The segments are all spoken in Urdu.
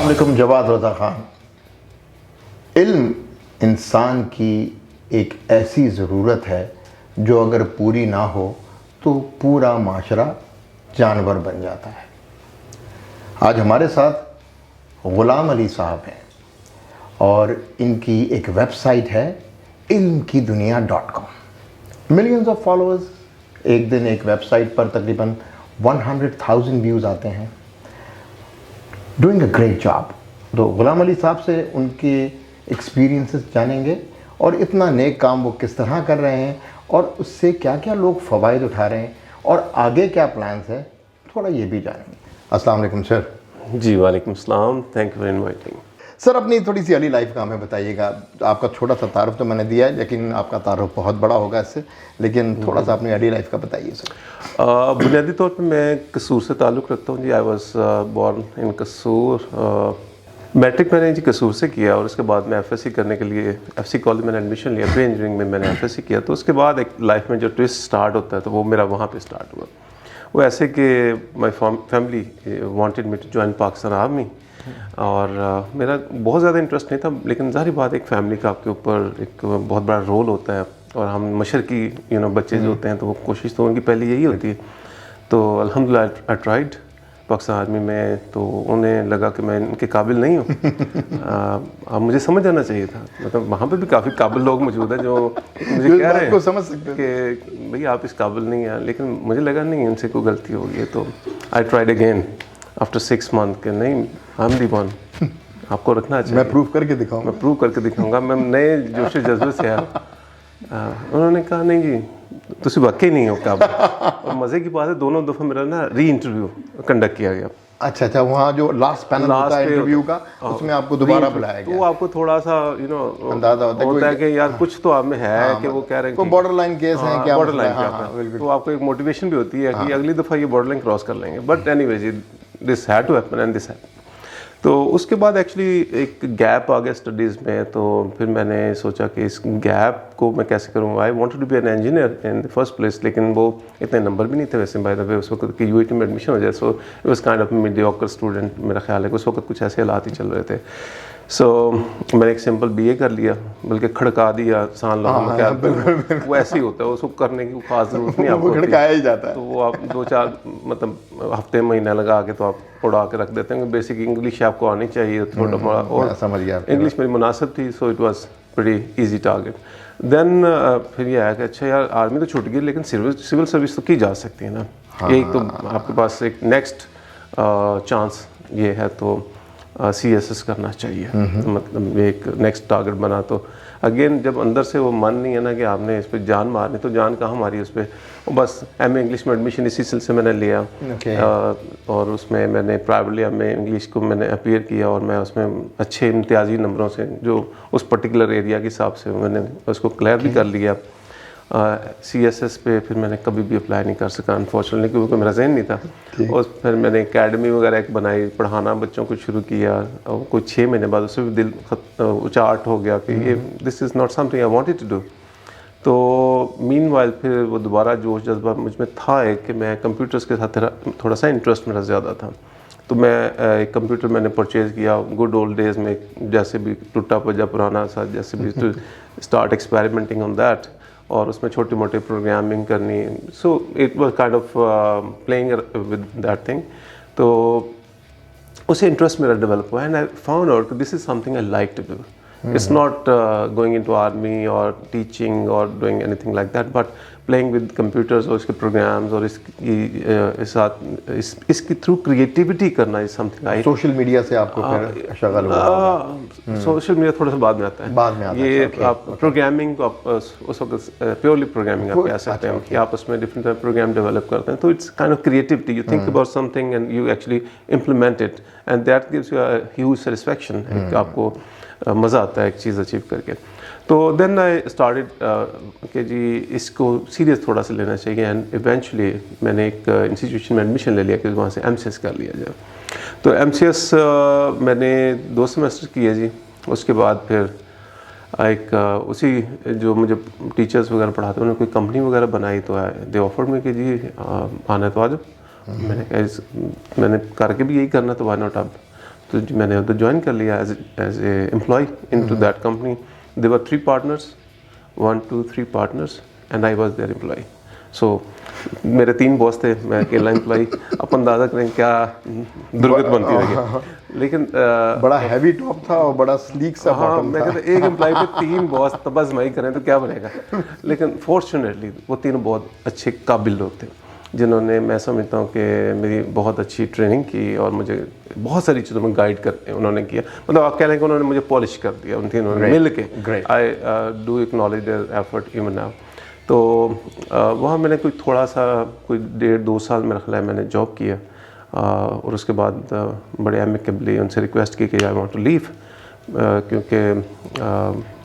السلام علیکم. جواد رضا خان. علم انسان کی ایک ایسی ضرورت ہے جو اگر پوری نہ ہو تو پورا معاشرہ جانور بن جاتا ہے. آج ہمارے ساتھ غلام علی صاحب ہیں اور ان کی ایک ویب سائٹ ہے ilmkiduniya.com. Millions of followers. ایک دن ایک ویب سائٹ پر تقریباً 100,000 ویوز آتے ہیں. Doing a great job. تو غلام علی صاحب سے ان کے ایکسپیرینسز جانیں گے اور اتنا نیک کام وہ کس طرح کر رہے ہیں اور اس سے کیا کیا لوگ فوائد اٹھا رہے ہیں اور آگے کیا پلانس ہے, تھوڑا یہ بھی جانیں گے. السلام علیکم سر. جی وعلیکم السلام. Thank you for inviting. Sir اپنی تھوڑی سی علی لائف کا ہمیں بتائیے گا. آپ کا چھوٹا سا تعارف تو میں نے دیا ہے لیکن آپ کا تعارف بہت بڑا ہوگا اس سے, لیکن تھوڑا سا اپنی علی لائف کا بتائیے سر. بنیادی طور پہ میں قصور سے تعلق رکھتا ہوں جی. I was born in Kasur. Matric میں نے جی قصور سے کیا اور اس کے بعد میں ایف ایس سی کرنے کے لیے ایف سی کالج میں نے ایڈمیشن لیا. پری انجینئرنگ میں نے ایف ایس سی کیا. تو اس کے بعد ایک لائف میں جو ٹوسٹ اسٹارٹ ہوتا ہے تو وہ میرا وہاں پہ اسٹارٹ ہوا. وہ ایسے کہ my family wanted me to join Pakistan army اور میرا بہت زیادہ انٹرسٹ نہیں تھا, لیکن ظاہری بات ایک فیملی کا آپ کے اوپر ایک بہت بڑا رول ہوتا ہے اور ہم مشرقی بچے جو ہوتے ہیں تو وہ کوشش تو ان کی پہلی یہی ہوتی ہے. تو الحمدللہ آئی ٹرائیڈ پاکستان آرمی میں. تو انہیں لگا کہ میں ان کے قابل نہیں ہوں. اب مجھے سمجھ جانا چاہیے تھا. مطلب وہاں پہ بھی کافی قابل لوگ موجود ہیں جو مجھے کہہ رہے ہیں کہ بھئی آپ اس قابل نہیں ہیں, لیکن مجھے لگا نہیں ان سے کوئی غلطی ہوگی ہے. تو I tried again after 6 months کہ نہیں آئی ایم دی ون, آپ کو رکھنا چاہیے. میں پروف کر کے دکھاؤں میں پروو کر کے دکھاؤں گا. میں نئے جوش و جذبے سے آیا. انہوں نے کہا نہیں جی تسی واقعی نہیں ہو قابل. اور مزے کی بات ہے دونوں دفعہ میرا نا ری انٹرویو کنڈکٹ کیا گیا. اچھا وہاں جو لاسٹ پینل ہوتا ہے انٹرویو کا اس میں آپ کو دوبارہ بلایا گیا. تو آپ کو تھوڑا سا اندازہ ہوتا ہے کہ یار کچھ تو آپ میں ہے کہ وہ کہہ رہے ہیں کوئی بارڈر لائن کیس ہے کیا بارڈر لائن پہ, تو آپ کو ایک موٹیویشن بھی ہوتی ہے کہ اگلی دفعہ یہ بارڈر لائن کراس کر لیں گے. But anyways this had to happen and this happen. تو اس کے بعد ایکچولی ایک گیپ آ گیا اسٹڈیز میں. تو پھر میں نے سوچا کہ اس گیپ کو میں کیسے کروں. I wanted to be an engineer in the first place, لیکن وہ اتنے نمبر بھی نہیں تھے ویسے بائی دا وے اس وقت کہ یو ای ٹی میں ایڈمیشن ہو جائے. سو it was kind of mediocre student. میرا خیال ہے کہ اس وقت کچھ ایسے حالات ہی چل رہے تھے. سو میں نے ایک سمپل بی اے کر لیا, بلکہ کھڑکا دیا سان لوگوں میں. کیا وہ ایسے ہی ہوتا ہے, اس کو کرنے کی خاص ضرورت نہیں آپ کو, کھڑکایا ہی جاتا ہے. تو وہ آپ 2-4 مطلب ہفتے مہینے لگا کے تو آپ اڑا کے رکھ دیتے ہیں. بیسک انگلش آپ کو آنی چاہیے تھوڑا بڑا, اور انگلش میری مناسب تھی. So it was pretty easy target. Then پھر یہ آیا کہ اچھا یار آرمی تو چھوٹ گئی لیکن سول سروس تو کی جا سکتی ہے نا. ایک تو آپ کے پاس ایک نیکسٹ چانس یہ ہے تو سی ایس ایس کرنا چاہیے. مطلب ایک نیکسٹ ٹارگیٹ بنا. تو اگین جب اندر سے وہ من نہیں ہے نا کہ آپ نے اس پہ جان مارنی, تو جان کہاں ماری اس پہ. بس ایم اے انگلش میں ایڈمیشن اسی سلسلے میں نے لیا اور اس میں میں نے پرائیویٹلی ایم اے انگلش کو میں نے اپیئر کیا اور میں اس میں اچھے امتیازی نمبروں سے جو اس پرٹیکولر ایریا کے حساب سے میں نے اس کو کلیئر بھی کر لیا. سی ایس ایس پہ پھر میں نے کبھی بھی اپلائی نہیں کر سکا انفارچونیٹلی, کیونکہ میرا ذہن نہیں تھا. اور پھر میں نے اکیڈمی وغیرہ ایک بنائی, پڑھانا بچوں کو شروع کیا. اور کوئی 6 مہینے بعد اس سے بھی دل اچاٹ ہو گیا کہ یہ this is not something I wanted to do. تو مین وائل پھر وہ دوبارہ جوش جذبہ مجھ میں تھا ایک کہ میں کمپیوٹرز کے ساتھ تھوڑا سا انٹرسٹ میرا زیادہ تھا. تو میں ایک کمپیوٹر میں نے پرچیز کیا گڈ اولڈ ڈیز میں, جیسے بھی ٹوٹا پجا پرانا سا, جیسے بھی to start experimenting on that, اور اس میں چھوٹی موٹی پروگرامنگ کرنی. So it was kind of playing with that thing. تو اسے انٹرسٹ میرا ڈیولپ ہوا اینڈ آئی فاؤنڈ آؤٹ کہ this is something I like to do. It's not going into army or teaching or doing anything like that, but playing with computers اور اس کے پروگرامز اور اس کی ساتھ اس کی تھرو کریٹیوٹی کرنا is something. سوشل میڈیا سے آپ کو پھر شغل ہوا؟ سوشل میڈیا تھوڑا سا بعد میں آتا ہے. یہ آپ پروگرامنگ کو آپ اس وقت پیورلی پروگرامنگ آپ کہہ سکتے ہیں کہ آپ اس میں ڈفرینٹ پروگرام ڈیولپ کرتے ہیں. تو it's kind of creativity. You think about something and you actually implement it and that gives you a huge satisfaction. آپ کو مزہ آتا ہے ایک چیز اچیو کر کے. تو دین آئی اسٹارٹڈ کہ جی اس کو سیریس تھوڑا سا لینا چاہیے. اینڈ ایونچولی میں نے ایک انسٹیٹیوشن میں ایڈمیشن لے لیا کہ وہاں سے ایم سی ایس کر لیا جائے. تو ایم سی ایس میں نے 2 سیمسٹر کیے جی. اس کے بعد پھر ایک اسی جو مجھے ٹیچرس وغیرہ پڑھاتے انہوں نے کوئی کمپنی وغیرہ بنائی. تو دے آفرڈ میں کہ جی آنا تو آ جاؤ. میں نے کہا میں نے کر کے بھی یہی کرنا تو وائی ناٹ اب. تو میں نے ادھر جوائن کر لیا as a employee into that company. They were 3 partners, 1 2 3 partners and I was their employee. So میرے 3 باس تھے, میں اکیلا امپلائی. آپ اندازہ کریں کیا درگت بنتی رہی. لیکن بڑا ہیوی ٹاپ تھا اور بڑا سلیک سا باٹم تھا. میں کہتا ایک امپلائی پہ 3 باس تبازمائی کریں تو کیا بنے گا. لیکن فارچونیٹلی وہ 3 بہت اچھے قابل لوگ تھے جنہوں نے, میں سمجھتا ہوں کہ میری بہت اچھی ٹریننگ کی اور مجھے بہت ساری چیزوں میں گائیڈ کر انہوں نے کیا. مطلب آپ کہہ لیں کہ انہوں نے مجھے پالش کر دیا ان تینوں نے مل کے. I do acknowledge their effort even now. تو وہاں میں نے کوئی تھوڑا سا کوئی 1.5-2 سال میں رکھ لیا, میں نے جاب کیا. اور اس کے بعد بڑے ایمیکیبلی ان سے ریکویسٹ کی کہ آئی وانٹ ٹو لیو, کیونکہ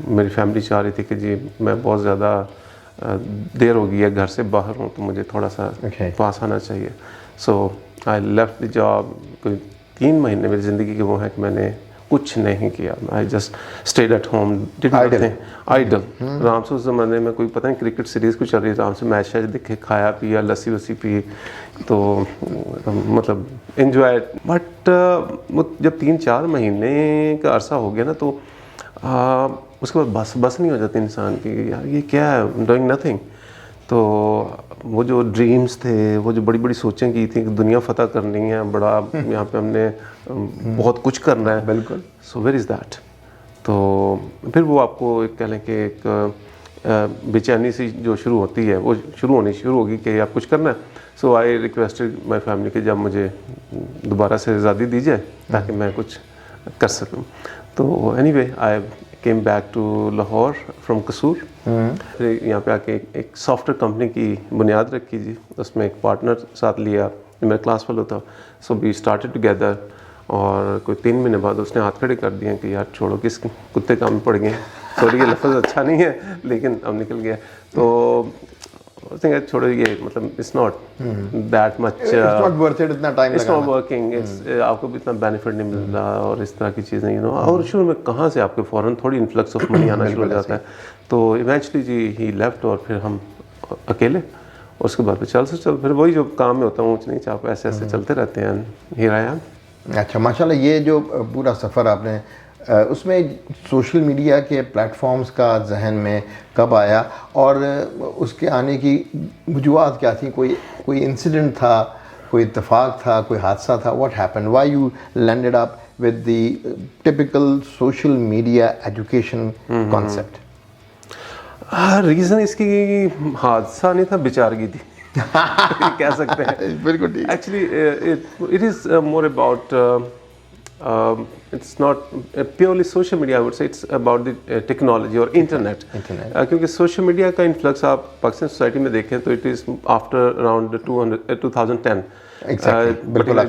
میری فیملی چاہ رہی تھی کہ جی میں بہت زیادہ دیر ہو گئی ہے گھر سے باہر ہوں, تو مجھے تھوڑا سا پاس آنا چاہیے. سو آئی لیفٹ دی جاب. کوئی 3 مہینے میری زندگی کے وہ ہیں کہ میں نے کچھ نہیں کیا. I just stayed at home, did nothing, idle. آرام سے اس زمانے میں کوئی پتہ نہیں کرکٹ سیریز کو چل رہی ہے, آرام سے میچ شیچ دیکھے, کھایا پیا, لسی وسی پی, تو مطلب انجوائے. بٹ جب 3-4 مہینے کا عرصہ ہو گیا نا, تو اس کے بعد بس نہیں ہو جاتی انسان کی, یار یہ کیا ہے, ڈوئنگ نتھنگ. تو وہ جو ڈریمز تھے, وہ جو بڑی بڑی سوچیں کی تھیں کہ دنیا فتح کرنی ہے, بڑا یہاں پہ ہم نے بہت کچھ کرنا ہے. بالکل. سو ویئر از دیٹ. تو پھر وہ آپ کو ایک کہہ لیں کہ ایک بے چینی سی جو شروع ہوتی ہے وہ شروع ہوگی کہ آپ کچھ کرنا ہے. سو آئی ریکویسٹڈ مائی فیملی کہ جب مجھے دوبارہ سے آزادی دی جائے تاکہ میں کچھ کر سکوں. تو anyway I came back to Lahore from Kasur. پھر یہاں پہ آ کے ایک سافٹ ویئر کمپنی کی بنیاد رکھی جی. اس میں ایک پارٹنر ساتھ لیا جو میرا کلاس فیلو تھا. سو وی اسٹارٹڈ ٹوگیدر. اور کوئی 3 مہینے بعد اس نے ہاتھ کھڑے کر دیے کہ یار چھوڑو, کس کتے کام میں پڑ گئے. سوری یہ لفظ اچھا نہیں ہے لیکن اب نکل گیا. تو چھوڑو یہ مطلب it's not that much, it's not working, آپ کو بھی اتنا بینیفٹ نہیں مل رہا اور اس طرح کی چیزیں یو نو. اور شروع میں کہاں سے آپ کے فوراً تھوڑی انفلکس آف منی آنا شروع ہو جاتا ہے. تو ایونچولی جی ہی لیفٹ, اور پھر ہم اکیلے. اس کے بعد پھر پھر وہی جو کام میں ہوتا ہے اونچ نیچ, آپ ایسے ایسے چلتے رہتے ہیں. ہیر آئی ایم. اچھا ماشاء اللہ. یہ جو پورا سفر آپ نے, اس میں سوشل میڈیا کے پلیٹ فارمز کا ذہن میں کب آیا, اور اس کے آنے کی وجوہات کیا تھیں؟ کوئی انسیڈنٹ تھا, کوئی اتفاق تھا, کوئی حادثہ تھا؟ What happen, why you landed up with the typical social media education concept? Reason اس کی حادثہ نہیں تھا, بیچارگی تھی کہہ سکتے ہیں. بالکل ٹھیک. Actually it is more about, it's not purely social media, I would say it's about the technology اور انٹرنیٹ. کیونکہ سوشل میڈیا کا انفلکس آپ پاکستان سوسائٹی میں دیکھیں تو اٹ از آفٹر اراؤنڈ 2010.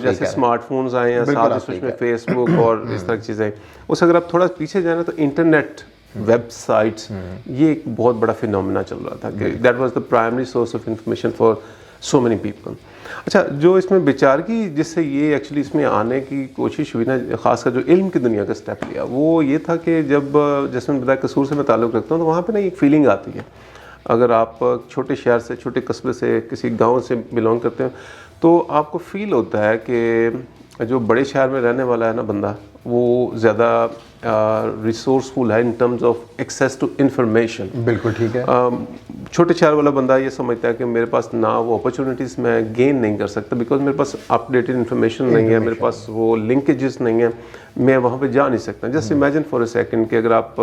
جیسے اسمارٹ فونز آئے ہیں, ساتھ اس میں فیس بک اور اس طرح کی چیزیں. اس اگر آپ تھوڑا پیچھے جائیں تو انٹرنیٹ, ویب سائٹس, یہ ایک بہت بڑا فینومینا چل رہا تھا کہ that was the primary source of information for so many people. اچھا, جو اس میں بیچارگی جس سے یہ ایکچولی اس میں آنے کی کوشش ہوئی نا, خاص کر جو علم کی دنیا کا اسٹیپ لیا, وہ یہ تھا کہ جب جیسے میں بتایا قصور سے میں تعلق رکھتا ہوں, تو وہاں پہ نا ایک فیلنگ آتی ہے. اگر آپ چھوٹے شہر سے, چھوٹے قصبے سے, کسی گاؤں سے بلانگ کرتے ہیں, تو آپ کو فیل ہوتا ہے کہ جو بڑے شہر میں رہنے والا ہے نا بندہ, وہ زیادہ ریسورسفل ہے in terms of access to information. بالکل ٹھیک ہے. چھوٹے شہر والا بندہ یہ سمجھتا ہے کہ میرے پاس نہ وہ اپرچونیٹیز میں گین نہیں کر سکتا, بیکاز میرے پاس اپ ڈیٹڈ انفارمیشن نہیں ہے, میرے پاس وہ لنکیجز نہیں ہیں, میں وہاں پہ جا نہیں سکتا. Just imagine for a second کہ اگر آپ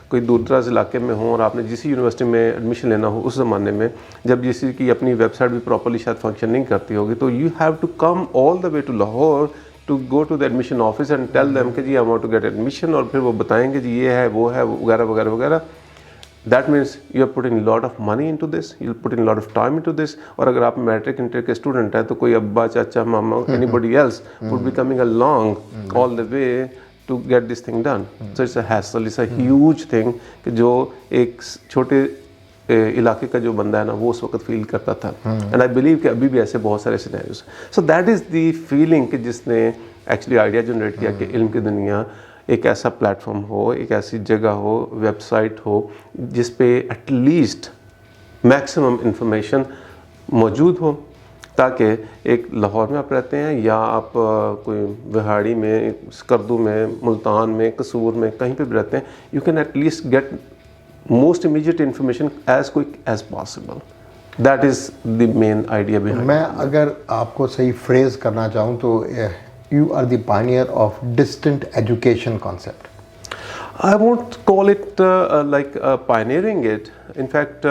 کوئی دور دراز علاقے میں ہوں اور آپ نے جس یونیورسٹی میں ایڈمیشن لینا ہو, اس زمانے میں جب جس کی اپنی ویب سائٹ بھی پراپرلی شاید فنکشن نہیں کرتی ہوگی, تو you have to come all the way to Lahore to go to the admission office and tell them کہ جی I want to get admission, اور پھر وہ بتائیں گے جی یہ ہے وہ ہے وغیرہ وغیرہ وغیرہ. That means you have put in lot of money into this, you put in lot of time into this. اور اگر آپ میٹرک انٹر کے اسٹوڈنٹ ہیں تو کوئی ابا چاچا ماما anybody else would be coming along all the way to get this thing done. So it's a hassle, it's a huge thing کہ جو ایک چھوٹے علاقے کا جو بندہ ہے نا وہ اس وقت فیل کرتا تھا. اینڈ آئی بلیو کہ ابھی بھی ایسے بہت سارے scenarios. So that is the feeling کہ جس نے ایکچولی آئیڈیا جنریٹ کیا کہ علم کی دنیا ایک ایسا پلیٹ فارم ہو, ایک ایسی جگہ ہو, ویب سائٹ ہو جس پہ ایٹ لیسٹ میکسیمم انفارمیشن موجود ہو, تاکہ ایک لاہور میں آپ رہتے ہیں یا آپ کوئی وہاڑی میں, اسکردو میں, ملتان میں, قصور میں, کہیں پہ بھی رہتے ہیں, you can at least get most immediate information as quick as possible. That is the main idea behind. میں اگر آپ کو صحیح فریز کرنا چاہوں تو you are the pioneer of distant education concept. I won't call it like pioneering it. In fact,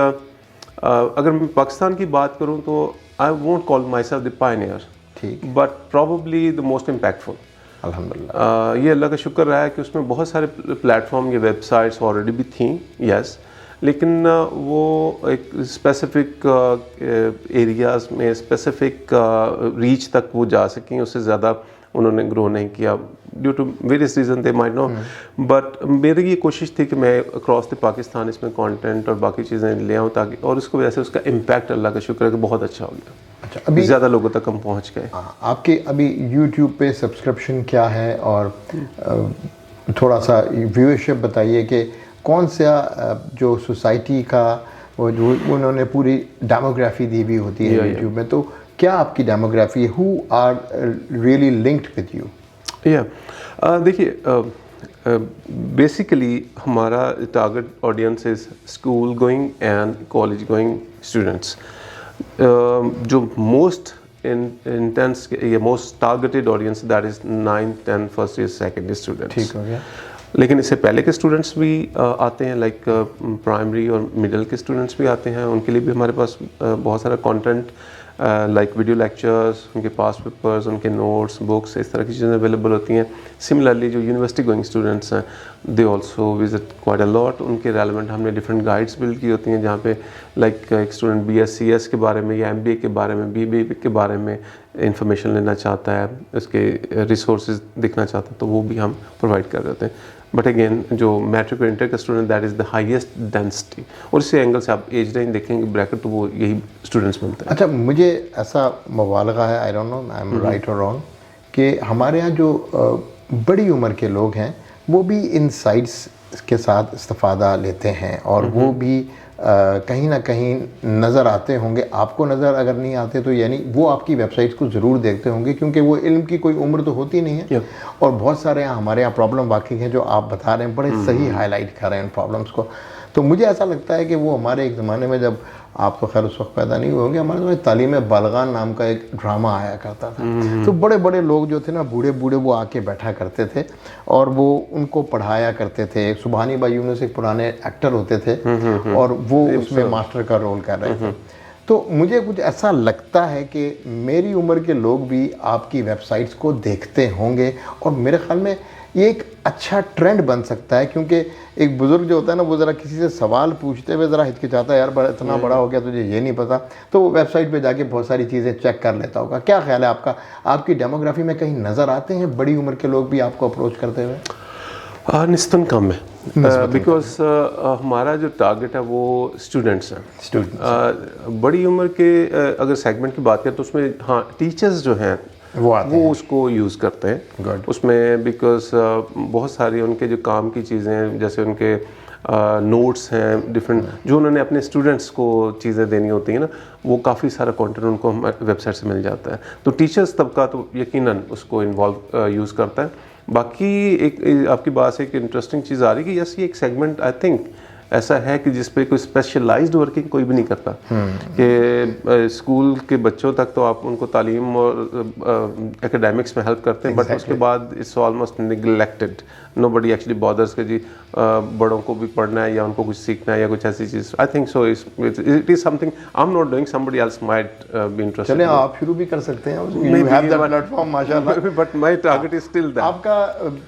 اگر میں پاکستان کی بات کروں تو I won't call myself the pioneer, but probably the most impactful. الحمدللہ. یہ اللہ کا شکر رہا ہے کہ اس میں بہت سارے پلیٹ فارم یا ویب سائٹس آلریڈی بھی تھیں, یس, لیکن وہ ایک اسپیسیفک ایریاز میں اسپیسیفک ریچ تک وہ جا سکیں, اس سے زیادہ انہوں نے گرو نہیں کیا due to various reason they might know. But میری یہ کوشش تھی کہ میں اکراس دی پاکستان اس میں کانٹینٹ اور باقی چیزیں لے آؤں تاکہ, اور اس کو وجہ سے اس کا امپیکٹ اللہ کا شکر ہے کہ بہت اچھا ہو گیا. اچھا, ابھی زیادہ لوگوں تک ہم پہنچ گئے. آپ کے ابھی یوٹیوب پہ سبسکرپشن کیا ہے, اور تھوڑا سا ویورشپ بتائیے کہ کون سا جو سوسائٹی کا وہ جو انہوں نے پوری ڈیموگرافی دی ہوئی ہوتی ہے یوٹیوب میں, تو کیا آپ کی ڈیموگرافی ہے, who are really linked with you? دیکھیے بیسیکلی ہمارا target audience is school going and college going students. جو موسٹ انٹینس یا most targeted audience that is 9th and first year second year students. ٹھیک ہو گیا. لیکن اس سے پہلے کے اسٹوڈنٹس بھی آتے ہیں, لائک پرائمری اور مڈل کے اسٹوڈنٹس بھی آتے ہیں, ان کے لیے بھی ہمارے پاس بہت سارا کانٹینٹ لائک ویڈیو لیکچرز, ان کے پاس پیپرز, ان کے نوٹس, بکس, اس طرح کی چیزیں اویلیبل ہوتی ہیں. سملرلی جو یونیورسٹی گوئنگ اسٹوڈنٹس ہیں they also visit quite a lot. ان کے ریلیونٹ ہم نے ڈفرینٹ گائیڈس بلڈ کی ہوتی ہیں جہاں پہ لائک ایک اسٹوڈنٹ BSc کے بارے میں یا MBA کے بارے میں, BBA کے بارے میں انفارمیشن لینا چاہتا ہے, اس کے ریسورسز دیکھنا چاہتا ہے, تو وہ بھی ہم پرووائڈ کر دیتے ہیں. بٹ اگین جو میٹرک اور انٹر کا student that is the highest density, اور اسی اینگل سے آپ ایج رینج دیکھیں گے بریکٹ تو وہ یہی اسٹوڈنٹس بنتے ہیں. اچھا, مجھے ایسا مبالغہ ہے, I don't know I am right اور رانگ, کہ ہمارے یہاں جو بڑی عمر کے لوگ ہیں وہ بھی ان سائٹس کے ساتھ استفادہ لیتے ہیں, اور وہ بھی کہیں نہ کہیں نظر آتے ہوں گے. آپ کو نظر اگر نہیں آتے تو یعنی وہ آپ کی ویب سائٹس کو ضرور دیکھتے ہوں گے, کیونکہ وہ علم کی کوئی عمر تو ہوتی نہیں ہے. اور بہت سارے یہاں ہمارے یہاں پرابلم واقعی ہیں جو آپ بتا رہے ہیں, بڑے صحیح ہائی لائٹ کر رہے ہیں ان پرابلمس کو. تو مجھے ایسا لگتا ہے کہ وہ ہمارے ایک زمانے میں, جب آپ تو خیر اس وقت پیدا نہیں ہوئے ہوں گے, ہمارے زمانے تعلیم بالغان نام کا ایک ڈرامہ آیا کرتا تھا, تو بڑے بڑے لوگ جو تھے نا, بوڑھے بوڑھے, وہ آ کے بیٹھا کرتے تھے اور وہ ان کو پڑھایا کرتے تھے. سبحانی بھائی یونس ایک پرانے ایکٹر ہوتے تھے اور وہ اس میں ماسٹر کا رول کر رہے تھے. تو مجھے کچھ ایسا لگتا ہے کہ میری عمر کے لوگ بھی آپ کی ویب سائٹس کو دیکھتے ہوں گے, اور میرے خیال میں یہ ایک اچھا ٹرینڈ بن سکتا ہے, کیونکہ ایک بزرگ جو ہوتا ہے نا, وہ ذرا کسی سے سوال پوچھتے ہوئے ذرا ہچکچاتا ہے, یار اتنا بڑا ہو گیا تجھے یہ نہیں پتا, تو وہ ویب سائٹ پہ جا کے بہت ساری چیزیں چیک کر لیتا ہوگا. کیا خیال ہے آپ کا, آپ کی ڈیموگرافی میں کہیں نظر آتے ہیں بڑی عمر کے لوگ بھی آپ کو اپروچ کرتے ہوئے؟ نسبتاً کم ہے, بیکاز ہمارا جو ٹارگیٹ ہے وہ اسٹوڈنٹس ہیں. بڑی عمر کے اگر سیگمنٹ کی بات کریں تو اس میں ہاں ٹیچرز جو ہیں وہ اس کو یوز کرتے ہیں اس میں, بیکاز بہت ساری ان کے جو کام کی چیزیں ہیں, جیسے ان کے نوٹس ہیں ڈفرینٹ, جو انہوں نے اپنے اسٹوڈنٹس کو چیزیں دینی ہوتی ہیں نا, وہ کافی سارا کانٹینٹ ان کو ویب سائٹ سے مل جاتا ہے. تو ٹیچرس طبقہ تو یقیناً اس کو انوالو یوز کرتا ہے. باقی ایک آپ کی بات سے ایک انٹرسٹنگ چیز آ رہی ہے کہ یس, یہ ایک سیگمنٹ آئی تھنک ایسا ہے کہ جس پہ کوئی اسپیشلائزڈ ورکنگ کوئی بھی نہیں کرتا, کہ اسکول کے بچوں تک تو آپ ان کو تعلیم اور اکیڈیمکس میں ہیلپ کرتے ہیں, بٹ اس کے بعد it's almost neglected. Nobody actually bothers کہ جی بڑوں کو بھی پڑھنا ہے یا ان کو کچھ سیکھنا ہے یا کچھ ایسی چیز. I think so it is something I am not doing, somebody else might be interested. چلیں آپ شروع بھی کر سکتے ہیں, you have that platform ماشاءاللہ, but my target is still that. آپ کا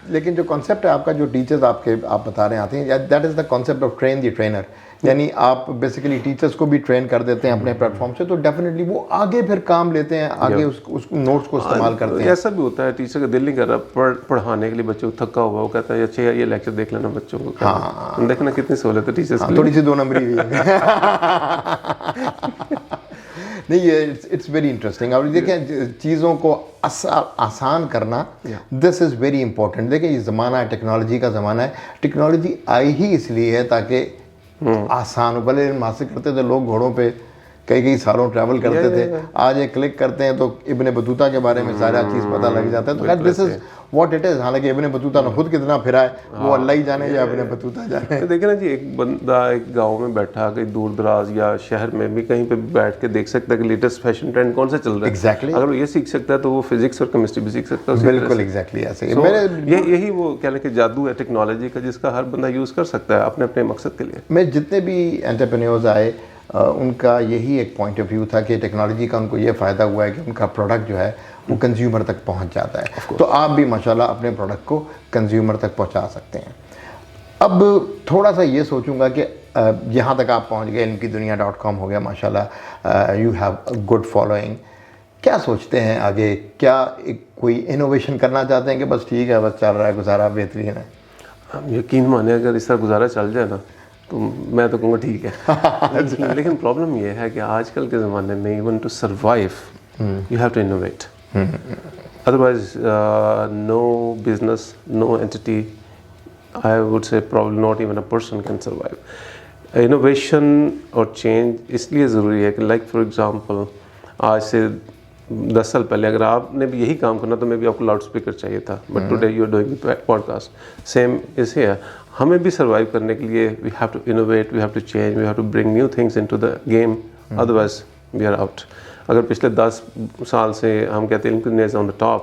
لیکن جو کانسیپٹ ہے آپ کا, جو ٹیچرز آپ بتا رہے آتے ہیں, that is the concept of train the trainer. یعنی آپ بیسیکلی ٹیچرس کو بھی ٹرین کر دیتے ہیں اپنے پلیٹ فارم سے, تو ڈیفینیٹلی وہ آگے پھر کام لیتے ہیں, آگے اس نوٹس کو استعمال کرتے ہیں. ایسا بھی ہوتا ہے ٹیچر کا دل نہیں کر رہا پڑھانے کے لیے, بچوں کو تھکا ہوا, وہ کہتا ہے اچھا یہ لیکچر دیکھ لینا بچوں کو. ہاں دیکھنا کتنی سہولت ہے ٹیچرس کی, تھوڑی سی 2 نمبری ہوئی ہے. نہیں, یہ اٹس ویری انٹرسٹنگ. اور دیکھیں چیزوں کو آسان کرنا, دس از ویری امپورٹنٹ. دیکھیں یہ زمانہ ہے, ٹیکنالوجی کا زمانہ ہے. ٹیکنالوجی آئی ہی اس لیے ہے تاکہ آسان ہو. پہلے علم حاصل کرتے تھے لوگ گھوڑوں پہ کئی سالوں ٹریول کرتے تھے, آج ایک کلک کرتے ہیں تو ابن بطوطہ کے بارے میں سارا چیز پتہ لگ جاتا ہے. تو خیر دس از واٹ اٹ از. حالانکہ ابن بطوطہ نے خود کتنا پھرا ہے وہ اللہ ہی جانے یا ابن بطوطہ جانے. دیکھیں نا جی, ایک بندہ ایک گاؤں میں بیٹھا کہیں دور دراز یا شہر میں بھی کہیں پہ بیٹھ کے دیکھ سکتا ہے کہ لیٹسٹ فیشن ٹرینڈ کون سا چل رہا ہے. ایگزیکٹلی, اگر وہ یہ سیکھ سکتا ہے تو وہ فزکس اور کیمسٹری بھی سیکھ سکتا ہے. بالکل ایگزیکٹلی ایسے یہی وہ کہنے کہ جادو ہے ٹیکنالوجی کا جس کا ہر بندہ یوز کر سکتا ہے اپنے اپنے مقصد کے لیے. میں جتنے بھی انٹرپرینیورز آئے ان کا یہی ایک پوائنٹ آف ویو تھا کہ ٹیکنالوجی کا ان کو یہ فائدہ ہوا ہے کہ ان کا پروڈکٹ جو ہے وہ کنزیومر تک پہنچ جاتا ہے. تو آپ بھی ماشاءاللہ اپنے پروڈکٹ کو کنزیومر تک پہنچا سکتے ہیں. اب تھوڑا سا یہ سوچوں گا کہ یہاں تک آپ پہنچ گئے, علمکیدنیا.com ہو گیا ماشاءاللہ, یو ہیو گڈ فالوئنگ. کیا سوچتے ہیں آگے؟ کیا کوئی انوویشن کرنا چاہتے ہیں کہ بس ٹھیک ہے بس چل رہا ہے گزارا بہترین ہے؟ یقین مانے اگر اس طرح گزارا چل جائے نا تو میں تو کہوں گا ٹھیک ہے. لیکن پرابلم یہ ہے کہ آج کل کے زمانے میں even to survive you have to innovate. Otherwise no business, no entity, I would say probably not even a person can survive. Innovation اور چینج اس لیے ضروری ہے کہ لائک فار ایگزامپل آج سے 10 سال پہلے اگر آپ نے بھی یہی کام کرنا تو میں بھی آپ کو لاؤڈ اسپیکر چاہیے تھا, but today you are doing podcast. Same اسے ہے, ہمیں بھی سروائیو کرنے کے لیے we have to innovate, we have to change, we have to bring new things into the game, otherwise we are out. اگر پچھلے 10 سال سے ہم کہتے ہیں علمکیدنیا از آن دا ٹاپ,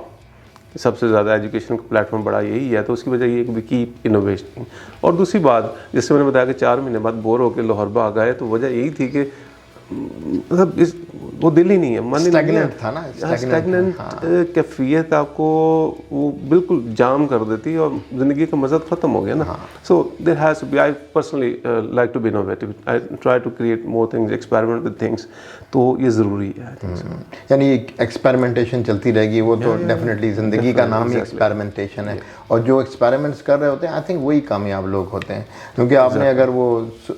سب سے زیادہ ایجوکیشن کا پلیٹ فارم بڑا یہی ہے, تو اس کی وجہ یہ ہے کہ وی کیپ انوویشن. اور دوسری بات جس سے میں نے بتایا کہ 4 مہینے بعد بور ہو کے لاہور باغ آئے, تو وجہ یہی تھی کہ مطلب وہ دل ہی نہیں ہے, من اسٹیگننٹ تھا نا, اسٹیگننٹ کیفیت آپ کو وہ بالکل جام کر دیتی ہے اور زندگی کا مزہ ختم ہو گیا نا. So there has to be, I personally like to be innovative, I try to create more things, experiment with things. تو یہ ضروری ہے. یعنی ایکسپیریمنٹیشن چلتی رہے گی, وہ تو ڈیفینیٹلی زندگی کا نام ہی ایکسپیریمنٹیشن ہے. اور جو ایکسپیریمنٹس کر رہے ہوتے ہیں آئی تھنک وہی کامیاب لوگ ہوتے ہیں. کیونکہ آپ نے اگر وہ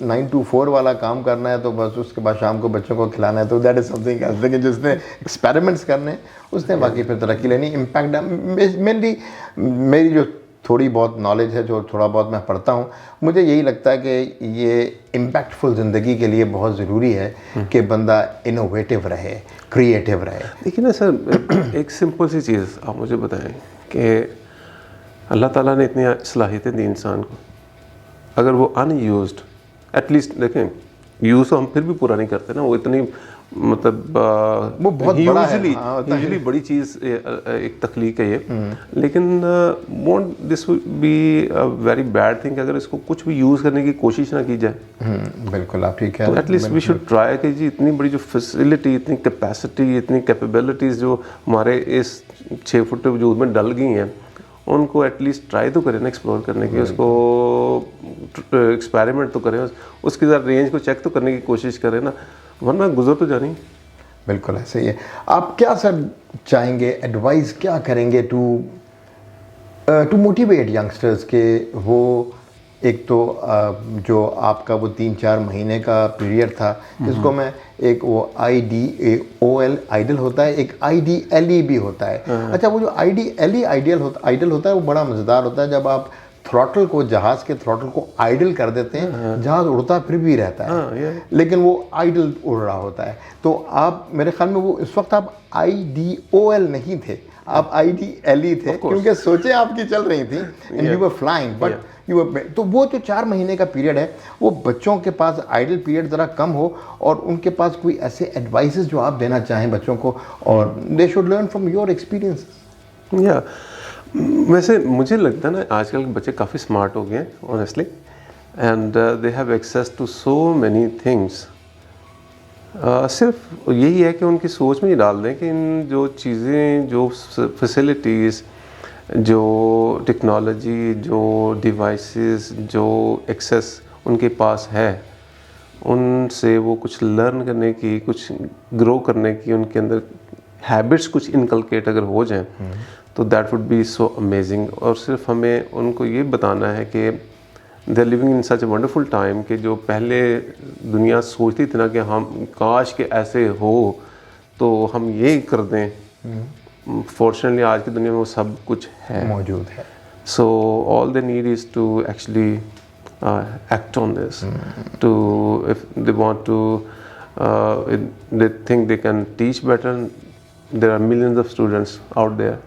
9 to 4 والا کام کرنا ہے تو بس اس کے بعد شام کو بچوں کو کھلانا ہے, تو that is something else. لیکن جس نے ایکسپیریمنٹس کرنے اس نے باقی پھر ترقی لینی. امپیکٹ مینلی میری جو تھوڑی بہت نالج ہے, جو تھوڑا بہت میں پڑھتا ہوں, مجھے یہی لگتا ہے کہ یہ امپیکٹفل زندگی کے لیے بہت ضروری ہے کہ بندہ انوویٹیو رہے, کریٹیو رہے. دیکھیے نا سر, ایک سمپل سی چیز آپ مجھے بتائیں کہ اللہ تعالیٰ نے اتنی صلاحیتیں دی انسان کو, اگر وہ ان یوزڈ, ایٹ لیسٹ دیکھیں یوز تو ہم پھر بھی پورا نہیں کرتے نا, وہ اتنی مطلب وہ بہت بڑا ہے, یوزلی بڑی چیز ایک تخلیق ہے یہ. لیکن won't this be very bad thing اگر اس کو کچھ بھی یوز کرنے کی کوشش نہ کی جائے. بالکل آپ ٹھیک ہے. At least we should try کہ جی اتنی بڑی جو فیسلٹی, اتنی کیپیسٹی, اتنی کیپیبلٹیز جو ہمارے اس 6 فٹ وجود میں ڈل گئی ہیں, ان کو ایٹ لیسٹ ٹرائی تو کریں نا ایکسپلور کرنے کی, اس کو ایکسپیریمنٹ تو کریں, اس کی ذرا رینج کو چیک تو کرنے کی کوشش کریں نا, ورنہ گزر تو جانی. بالکل ایسے ہی ہے. آپ کیا سر چاہیں گے, ایڈوائز کیا کریں گے ٹو موٹیویٹ ینگسٹرز کہ وہ ایک تو جو آپ کا وہ 3-4 مہینے کا پیریڈ تھا جس کو میں ایک وہ IDAOL آئیڈل ہوتا ہے, ایک IDLE بھی ہوتا ہے. اچھا وہ جو IDLE آئیڈل ہوتا ہے وہ بڑا مزیدار ہوتا ہے. جب آپ تھروٹل کو, جہاز کے تھروٹل کو آئیڈل کر دیتے ہیں, جہاز اڑتا پھر بھی رہتا ہے لیکن وہ آئیڈل اڑ رہا ہوتا ہے. تو آپ میرے خیال میں وہ اس وقت آپ IDOL نہیں تھے, آپ IDLE تھے, کیونکہ سوچیں آپ کی چل رہی تھیں and you were flying but you were. تو وہ جو 4 مہینے کا پیریڈ ہے وہ بچوں کے پاس آئیڈل پیریڈ ذرا کم ہو, اور ان کے پاس کوئی ایسے ایڈوائسز جو آپ دینا چاہیں بچوں کو, اور they should learn from your experiences. یا ویسے مجھے لگتا ہے نا آج کل کے بچے کافی اسمارٹ ہو گئے ہیں honestly, and they have access to so many things. صرف یہی ہے کہ ان کی سوچ میں ہی ڈال دیں کہ ان جو چیزیں, جو فیسلٹیز, جو ٹیکنالوجی, جو ڈیوائسز, جو ایکسیس ان کے پاس ہے, ان سے وہ کچھ لرن کرنے کی, کچھ گرو کرنے کی, ان کے اندر ہیبٹس کچھ انکلکیٹ اگر ہو جائیں تو that would be so amazing. اور صرف ہمیں ان کو یہ بتانا ہے کہ they are living in such a wonderful time کہ جو پہلے دنیا سوچتی تھی نا کہ ہم کاش کہ ایسے ہو تو ہم یہ کر دیں, فارچونیٹلی آج کی دنیا میں وہ سب کچھ ہے, موجود ہے. So all they need is to actually act on this, to if they want to they think they can teach better. There are millions of students out there.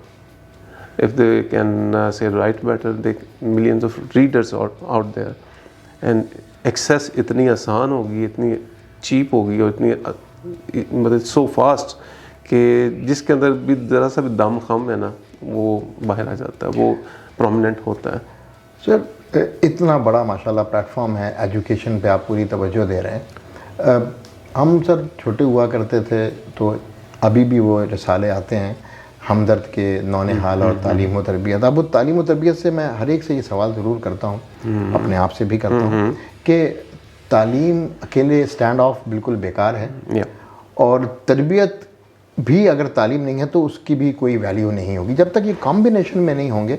If they can say write better, millions of readers out there. And access اتنی آسان ہوگی, اتنی چیپ ہوگی اور اتنی مطلب سو فاسٹ کہ جس کے اندر بھی ذرا سا بھی دم خم ہے نا وہ باہر آ جاتا ہے, وہ پرومیننٹ ہوتا ہے. سر اتنا بڑا ماشاءاللہ پلیٹ فارم ہے, ایجوکیشن پہ آپ پوری توجہ دے رہے ہیں. ہم سر چھوٹے ہوا کرتے تھے تو ابھی بھی وہ رسالے آتے ہیں ہمدرد کے, نونحال اور تعلیم و تربیت. اب وہ تعلیم و تربیت سے میں ہر ایک سے یہ سوال ضرور کرتا ہوں, اپنے آپ سے بھی کرتا ہوں کہ تعلیم اکیلے اسٹینڈ آف بالکل بیکار ہے, اور تربیت بھی اگر تعلیم نہیں ہے تو اس کی بھی کوئی ویلیو نہیں ہوگی جب تک یہ کمبینیشن میں نہیں ہوں گے.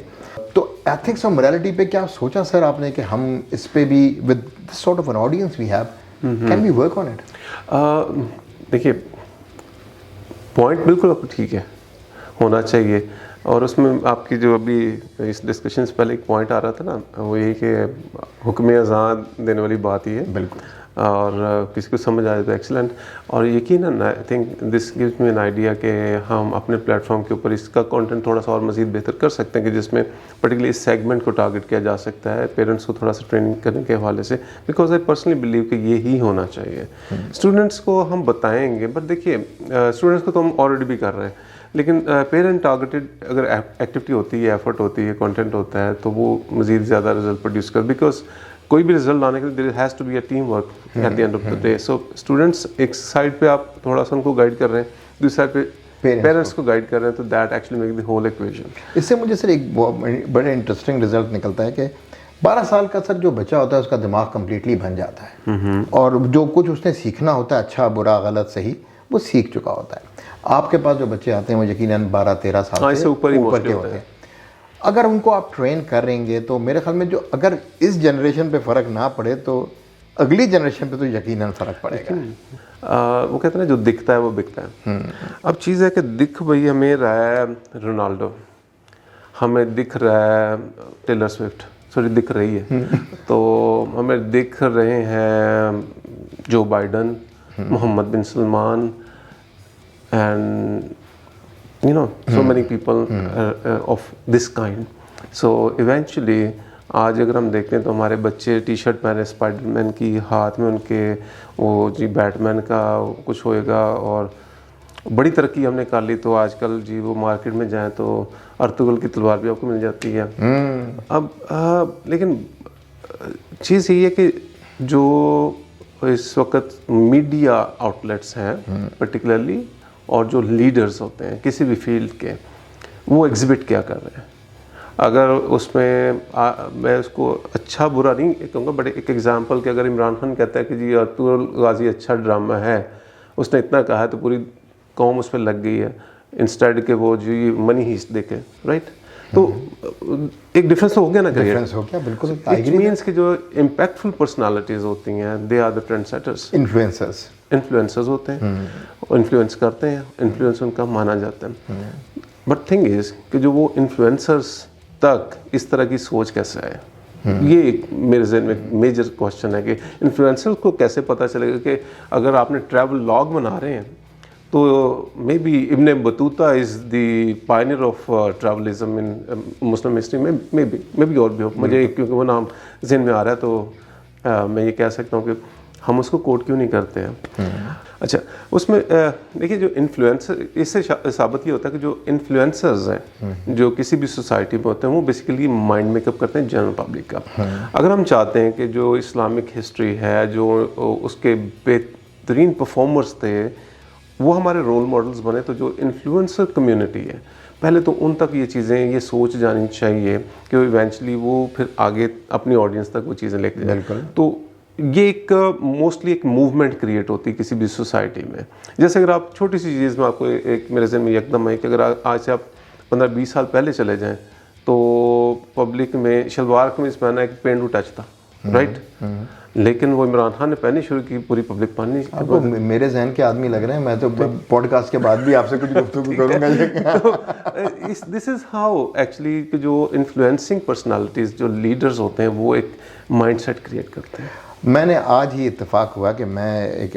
تو ایتھکس اور morality پہ کیا سوچا سر آپ نے کہ ہم اس پہ بھی with this sort of an audience we have, can we work on it? دیکھیے پوائنٹ بالکل ٹھیک ہے, ہونا چاہیے. اور اس میں آپ کی جو ابھی اس ڈسکشن سے پہلے ایک پوائنٹ آ رہا تھا نا, وہ یہی کہ حکم اذان دینے والی بات ہی ہے. بالکل. اور کسی کو سمجھ آئے تو ایکسلنٹ. اور یقیناً I think this gives me an idea کہ ہم اپنے پلیٹ فارم کے اوپر اس کا کانٹینٹ تھوڑا سا اور مزید بہتر کر سکتے ہیں, کہ جس میں پرٹیکولرلی اس سیگمنٹ کو ٹارگٹ کیا جا سکتا ہے, پیرنٹس کو تھوڑا سا ٹریننگ کرنے کے حوالے سے, بیکاز آئی پرسنلی بلیو کہ یہی ہونا چاہیے. اسٹوڈنٹس کو ہم بتائیں گے, بٹ دیکھیے اسٹوڈنٹس کو تو ہم آلریڈی بھی کر رہے ہیں, لیکن پیرنٹ ٹارگیٹڈ اگر ایکٹیویٹی ہوتی ہے, ایفرٹ ہوتی ہے, کانٹینٹ ہوتا ہے, تو وہ مزید زیادہ رزلٹ پروڈیوس کر, بیکاز کوئی بھی رزلٹ لانے کے لیے there has to be a team work at the end of the day. So students ایک سائڈ پہ آپ تھوڑا سا ان کو گائڈ کر رہے ہیں, دوسری سائڈ پہ پیرنٹس کو گائڈ کر رہے ہیں, تو that actually make the whole equation. اس سے مجھے سر ایک بڑے انٹرسٹنگ رزلٹ نکلتا ہے کہ 12 سال کا سر جو بچہ ہوتا ہے اس کا دماغ کمپلیٹلی بن جاتا ہے, اور جو کچھ اس نے سیکھنا ہوتا ہے, اچھا برا غلط صحیح, وہ سیکھ چکا ہوتا ہے. آپ کے پاس جو بچے آتے ہیں وہ یقیناً 12-13 سال سے اوپر کے ہوتے ہیں. اگر ان کو آپ ٹرین کریں گے تو میرے خیال میں جو اگر اس جنریشن پہ فرق نہ پڑے تو اگلی جنریشن پہ تو یقیناً فرق پڑے گا. وہ کہتے ہیں نا جو دکھتا ہے وہ بکتا ہے. اب چیز ہے کہ دکھ بھائی ہمیں رہا ہے رونالڈو, ہمیں دکھ رہا ہے ٹیلر سوئفٹ, سوری دکھ رہی ہے, تو ہمیں دکھ رہے ہیں Joe Biden, Mohammed bin Salman, and you know so many people of this kind. So eventually آج اگر ہم دیکھتے ہیں تو ہمارے بچے ٹی شرٹ پہنے اسپائڈر مین کی, ہاتھ میں ان کے وہ جی بیٹ مین کا کچھ ہوئے گا, اور بڑی ترقی ہم نے کر لی. تو آج کل جی وہ مارکیٹ میں جائیں تو ارطغرل کی تلوار بھی آپ کو مل جاتی ہے. اب لیکن چیز یہی ہے کہ جو اس وقت میڈیا آؤٹلیٹس ہیں پرٹیکولرلی, اور جو لیڈرز ہوتے ہیں کسی بھی فیلڈ کے, وہ ایگزبٹ کیا کر رہے ہیں. اگر اس میں میں اس کو اچھا برا نہیں کہوں گا, بٹ ایک ایگزامپل کہ اگر عمران خان کہتا ہے کہ جی ارطغرل غازی اچھا ڈرامہ ہے, اس نے اتنا کہا ہے تو پوری قوم اس پہ لگ گئی ہے, انسٹیڈ کہ وہ جی منی ہیسٹ دیکھے, رائٹ. تو ایک ڈفرینس ہو گیا نا, ڈفرینس ہو گیا بالکل. اٹ مینس کہ جو امپیکٹفل پرسنالٹیز ہوتی ہیں they are the trend setters, influencers ہوتے ہیں, انفلوئنس کرتے ہیں, انفلوئنس ان کا مانا جاتا ہے. بٹ تھنگ از کہ جو وہ انفلوئنسرز تک اس طرح کی سوچ کیسے آئے, یہ ایک میرے ذہن میں میجر کوشچن ہے کہ انفلوئنسر کو کیسے پتہ چلے گا کہ اگر آپ نے ٹریول لاگ بنا رہے ہیں تو maybe Ibn Battuta is the pioneer of travelism in Muslim history میں, مے بی اور بھی ہو, مجھے کیونکہ وہ نام ذہن میں آ رہا ہے تو میں یہ کہہ سکتا ہوں کہ ہم اس کو کوٹ کیوں نہیں کرتے ہیں. اچھا اس میں دیکھیے جو انفلوئنسر, اس سے ثابت یہ ہوتا ہے کہ جو انفلوئنسرز ہیں جو کسی بھی سوسائٹی میں ہوتے ہیں وہ بیسیکلی مائنڈ میک اپ کرتے ہیں جنرل پبلک کا. اگر ہم چاہتے ہیں کہ جو اسلامک ہسٹری ہے, جو اس کے بہترین پرفارمرز تھے وہ ہمارے رول ماڈلز بنے, تو جو انفلوئنسر کمیونٹی ہے پہلے تو ان تک یہ چیزیں, یہ سوچ جانی چاہیے کہ ایونچولی وہ پھر آگے اپنی آڈینس تک وہ چیزیں لے کے جائیں. تو یہ ایک موسٹلی ایک موومنٹ کریٹ ہوتی ہے کسی بھی سوسائٹی میں. جیسے اگر آپ چھوٹی سی چیز میں آپ کو ایک میرے ذہن میں یکدم ہے کہ اگر آج سے آپ 15-20 سال پہلے چلے جائیں تو پبلک میں شلوار قمیض پہنا ایک پینڈو ٹچ تھا, رائٹ. لیکن وہ عمران خان نے پہنی شروع کی, پوری پبلک پہنی. آپ کو میرے ذہن کے آدمی لگ رہے ہیں, میں تو پوڈ کاسٹ کے بعد بھی آپ سے کچھ گفتگو کروں گا. دس از ہاؤ ایکچولی کہ جو انفلوئنسنگ پرسنالٹیز, جو لیڈرز ہوتے ہیں, وہ ایک مائنڈ سیٹ کریٹ کرتے ہیں. میں نے آج ہی اتفاق ہوا کہ میں ایک